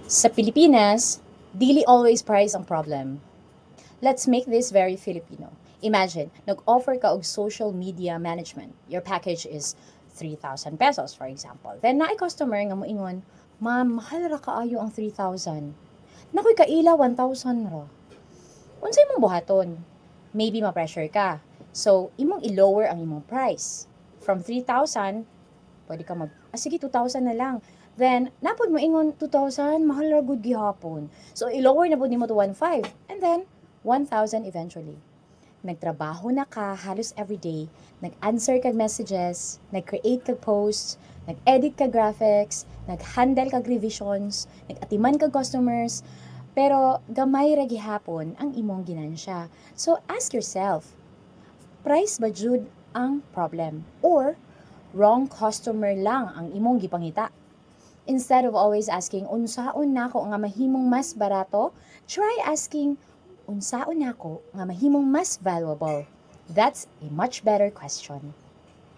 Sa Pilipinas, dili always price ang problem. Let's make this very Filipino. Imagine, nag-offer ka og social media management. Your package is 3,000 pesos, for example. Then, naay customer nga moingon, Ma'am, mahal ra kaayo ang 3,000. Nakoy kaila, 1,000 ra. Unsay mong buhaton? Maybe ma-pressure ka. So, imong i-lower ang imong price. From 3,000, pwede ka sige, 2,000 na lang. Then, napod mo ingon, 2,000, mahal ra gud gihapon. So, i-lower na po nimo to 1,500. And then, 1,000 eventually. Nagtrabaho na ka halos everyday, nag-answer kag messages, nag-create kag posts, nag-edit kag graphics, nag-handle kag revisions, nag-atiman kag customers, pero gamay ra gihapon ang imong ginansya. So ask yourself, price ba jud ang problem or wrong customer lang ang imong gipangita? Instead of always asking, unsaon nako nga mahimong mas barato, try asking, unsaon nako nga mahimong mas valuable? That's a much better question.